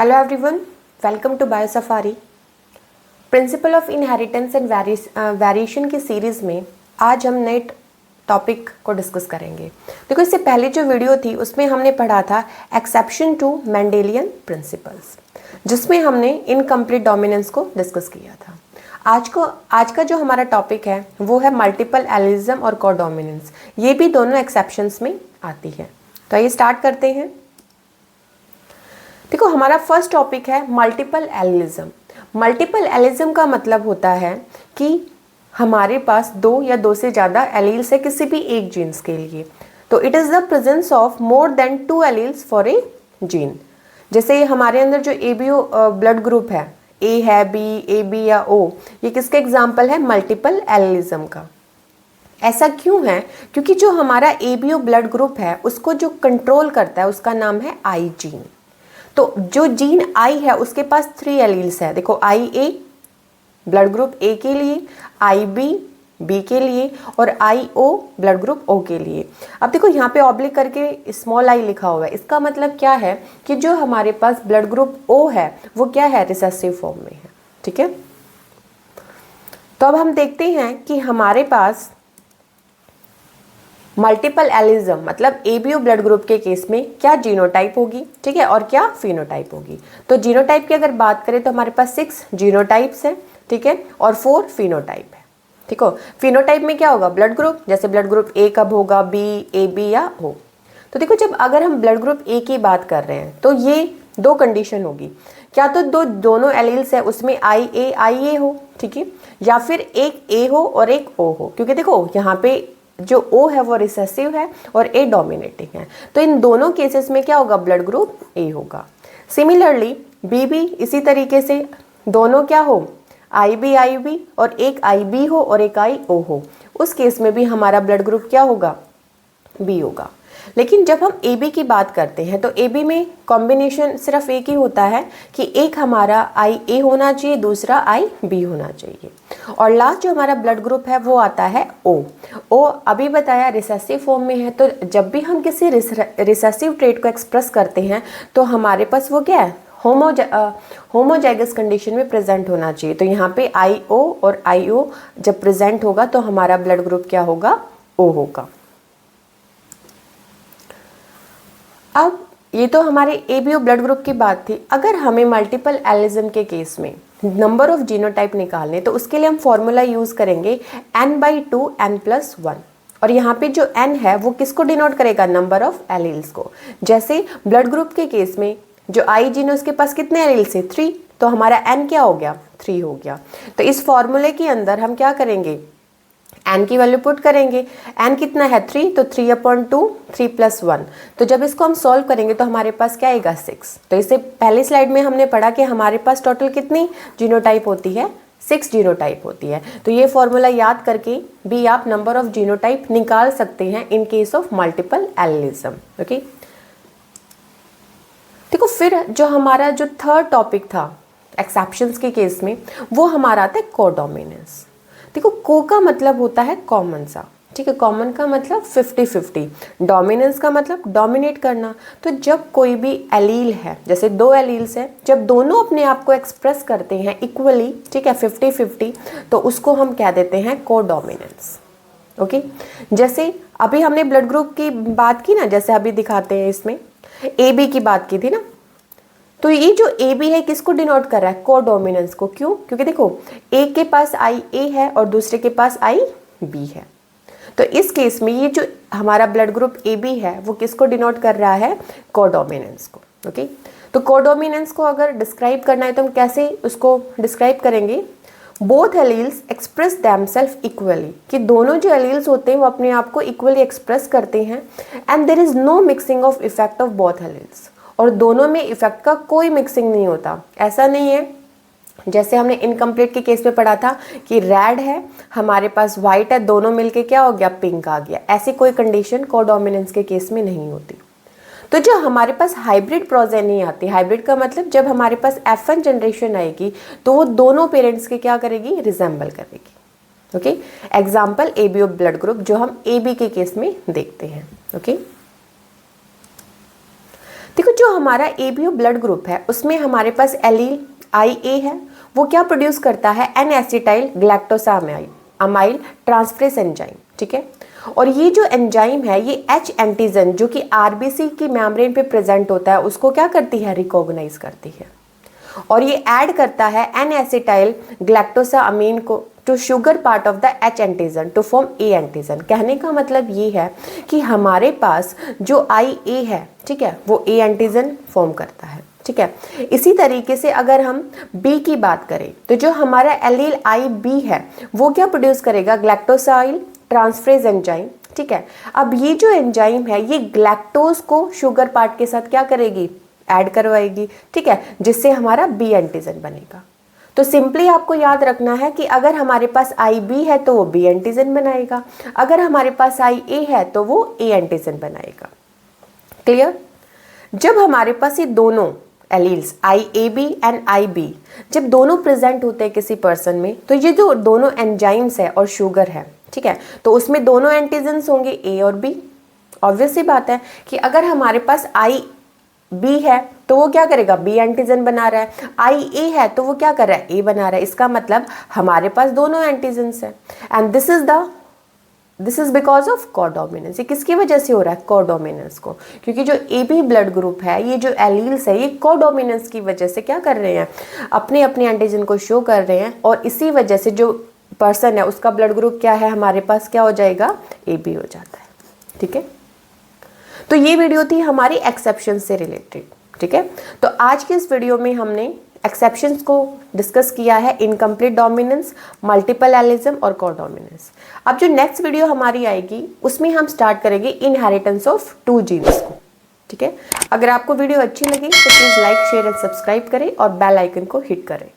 Hello everyone, welcome to Biosafari. Principle of inheritance and variation की series में आज हम नए टॉपिक को डिस्कस करेंगे। देखो, इससे पहले जो वीडियो थी उसमें हमने पढ़ा था एक्सेप्शन टू मेंडेलियन प्रिंसिपल्स, जिसमें हमने इनकम्प्लीट डोमिनेंस को डिस्कस किया था। आज का जो हमारा टॉपिक है वो है मल्टीपल एलिज्म और कोडोमिनेंस। ये भी दोनों एक्सेप्शंस में आती है। तो आइए स्टार्ट करते हैं। देखो, हमारा फर्स्ट टॉपिक है मल्टीपल एलिज्म। मल्टीपल एलिज्म का मतलब होता है कि हमारे पास दो या दो से ज़्यादा एलील्स है किसी भी एक जीन्स के लिए। तो it is the presence of more than 2 alleles for a gene. जैसे हमारे अंदर जो एबीओ ब्लड ग्रुप है, ए है, बी, ए बी या ओ, ये किसका एग्जाम्पल है? मल्टीपल एलिज्म का। ऐसा क्यों है? क्योंकि जो हमारा एबीओ ब्लड ग्रुप है उसको जो कंट्रोल करता है उसका नाम है आई जीन। तो जो जीन आई है उसके पास 3 एलील्स है। देखो, आई ए ब्लड ग्रुप ए के लिए, आई बी बी के लिए और आई ओ ब्लड ग्रुप ओ के लिए। अब देखो, यहाँ पे ऑब्लिक करके स्मॉल आई लिखा हुआ है। इसका मतलब क्या है कि जो हमारे पास ब्लड ग्रुप ओ है वो क्या है? रिसेसिव फॉर्म में है। ठीक है, तो अब हम देखते हैं कि हमारे पास मल्टीपल एलिज्म मतलब एबीओ ब्लड ग्रुप के केस में क्या जीनोटाइप होगी, ठीक है, और क्या फिनोटाइप होगी। तो जीनोटाइप की अगर बात करें तो हमारे पास 6 जीनोटाइप्स है, ठीक है, और 4 फिनोटाइप है। ठीक हो, फिनोटाइप में क्या होगा? ब्लड ग्रुप, जैसे ब्लड ग्रुप ए कब होगा? बी, ए बी या ओ। तो देखो, जब अगर हम ब्लड ग्रुप ए की बात कर रहे हैं तो ये दो कंडीशन होगी। क्या तो दोनों एलील्स है उसमें आई ए हो, ठीक है, या फिर एक ए हो और एक ओ हो। क्योंकि देखो, यहाँ पे जो O है वो रिसेसिव है और A डोमिनेटिंग है। तो इन दोनों केसेस में क्या होगा? ब्लड ग्रुप A होगा। सिमिलरली बी भी इसी तरीके से, दोनों क्या हो? आई बी और एक आई बी हो और एक आई ओ हो। उस केस में भी हमारा ब्लड ग्रुप क्या होगा? बी होगा। लेकिन जब हम ए बी की बात करते हैं तो ए बी में कॉम्बिनेशन सिर्फ एक ही होता है कि एक हमारा आई ए होना चाहिए, दूसरा आई बी होना चाहिए। और लास्ट जो हमारा ब्लड ग्रुप है वो आता है ओ अभी बताया रिसेसिव फॉर्म में है। तो जब भी हम किसी रिसेसिव ट्रेट को एक्सप्रेस करते हैं तो हमारे पास वो क्या है? होमोजाइगस कंडीशन में प्रेजेंट होना चाहिए। तो यहाँ पे आई ओ और आई ओ जब प्रेजेंट होगा तो हमारा ब्लड ग्रुप क्या होगा? ओ होगा। अब ये तो हमारे एबीओ ब्लड ग्रुप की बात थी। अगर हमें मल्टीपल एलिज्म के केस में नंबर ऑफ जीनोटाइप निकालने तो उसके लिए हम फॉर्मूला यूज करेंगे n/2 n+1। और यहाँ पे जो n है वो किसको डिनोट करेगा? नंबर ऑफ एलील्स को। जैसे ब्लड ग्रुप के केस में जो आई जीन है उसके पास कितने एलील्स है? 3। तो हमारा n क्या हो गया? 3 हो गया। तो इस फॉर्मूले के अंदर हम क्या करेंगे? n की वैल्यू पुट करेंगे। n कितना है? 3, तो 3/2 3+1। तो जब इसको हम सॉल्व करेंगे तो हमारे पास क्या आएगा? 6। तो इससे पहली स्लाइड में हमने पढ़ा कि हमारे पास टोटल कितनी जीनोटाइप होती है? 6 जीनोटाइप होती है। तो ये फॉर्मूला याद करके भी आप नंबर ऑफ जीनोटाइप निकाल सकते हैं in case of multiple allelism. Okay, देखो, फिर जो हमारा जो थर्ड टॉपिक था एक्सेप्शंस के केस में वो हमारा आता है कोडोमिनेंस। देखो, को का मतलब होता है कॉमन सा, ठीक है, कॉमन का मतलब 50-50, डोमिनेंस का मतलब डोमिनेट करना। तो जब कोई भी एलील है, जैसे 2 एलील्स है, जब दोनों अपने आप को एक्सप्रेस करते हैं इक्वली, ठीक है, 50-50, तो उसको हम कह देते हैं कोडोमिनेंस। ओके, जैसे अभी हमने ब्लड ग्रुप की बात की ना, जैसे अभी दिखाते हैं इसमें ए बी की बात की थी ना, तो ये जो ए बी है किसको डिनोट कर रहा है? कोडोमिनेंस को। क्यों? क्योंकि देखो, एक के पास आई ए है और दूसरे के पास आई बी है। तो इस केस में ये जो हमारा ब्लड ग्रुप ए बी है वो किसको डिनोट कर रहा है? कोडोमिनेंस को। ओके, तो कोडोमिनेंस को अगर डिस्क्राइब करना है तो हम कैसे उसको डिस्क्राइब करेंगे? Both alleles express themselves equally, कि दोनों जो एलील्स होते हैं वो अपने आप को इक्वली एक्सप्रेस करते हैं। And there is no mixing of effect of both alleles, और दोनों में इफेक्ट का कोई मिक्सिंग नहीं होता। ऐसा नहीं है जैसे हमने इनकम्प्लीट के केस में पढ़ा था कि रेड है हमारे पास वाइट है, दोनों मिलके क्या हो गया? पिंक आ गया। ऐसी कोई कंडीशन कोडोमिनेंस के केस में नहीं होती। तो जो हमारे पास हाइब्रिड प्रोजेनी आती है, हाइब्रिड का मतलब जब हमारे पास F1 जनरेशन आएगी तो वो दोनों पेरेंट्स के क्या करेगी? रिजेंबल करेगी। Okay, example ABO blood group जो हम AB के केस में देखते हैं। ओके, देखो जो हमारा ABO ब्लड ग्रुप है उसमें हमारे पास एलील IA है, वो क्या प्रोड्यूस करता है, एन एसिटाइल ग्लैक्टोसामाइल ट्रांसफरेज एंजाइम, ठीक है। और ये जो एंजाइम है ये H एंटीजन जो कि RBC की मेम्ब्रेन पे प्रेजेंट होता है उसको क्या करती है, रिकॉग्नाइज करती है, और ये ऐड करता है एन एसिटाइल ग्लैक्टोसामाइन को two sugar part of the H antigen to form A antigen. कहने का मतलब ये है कि हमारे पास जो IA है, ठीक है, वो A एंटीजन फॉर्म करता है, ठीक है। इसी तरीके से अगर हम B की बात करें तो जो हमारा एलील IB है वो क्या प्रोड्यूस करेगा, ग्लैक्टोसाइल ट्रांसफरेज एंजाइम, ठीक है। अब ये जो एंजाइम है ये ग्लैक्टोज को शुगर पार्ट के साथ क्या करेगी, ऐड करवाएगी, ठीक है, जिससे हमारा B एंटीजन बनेगा। तो सिंपली आपको याद रखना है कि अगर हमारे पास IB है तो वो B एंटीजन बनाएगा, अगर हमारे पास IA है तो वो A एंटीजन बनाएगा। क्लियर? जब हमारे पास ये दोनों एलील्स IAB एंड IB जब दोनों प्रेजेंट होते हैं किसी पर्सन में, तो ये जो दोनों एंजाइम्स है और शुगर है, ठीक है, तो उसमें दोनों एंटीजन्स होंगे A और B। ऑब्वियस सी बात है कि अगर हमारे पास IB है तो वो क्या करेगा, B एंटीजन बना रहा है, IA है तो वो क्या कर रहा है, A बना रहा है। इसका मतलब हमारे पास दोनों एंटीजन्स है, and this is because of codominance. ये किसकी वजह से हो रहा है, कोडोमिनेंस को, क्योंकि जो AB ब्लड ग्रुप है, ये जो एलील्स है, ये कोडोमिनेंस की वजह से क्या कर रहे हैं, अपने अपने एंटीजन को शो कर रहे हैं, और इसी वजह से जो पर्सन है उसका ब्लड ग्रुप क्या है, हमारे पास क्या हो जाएगा, AB हो जाता है, ठीक है। तो ये वीडियो थी हमारी एक्सेप्शन से रिलेटेड, ठीक है। तो आज के इस वीडियो में हमने एक्सेप्शंस को डिस्कस किया है, इनकम्प्लीट डोमिनेंस, मल्टीपल एलिज्म और कोडोमिनेंस। अब जो नेक्स्ट वीडियो हमारी आएगी उसमें हम स्टार्ट करेंगे इनहेरिटेंस ऑफ 2 जीन्स को, ठीक है। अगर आपको वीडियो अच्छी लगी तो please like, share and subscribe करें और बेल आइकन को हिट करें।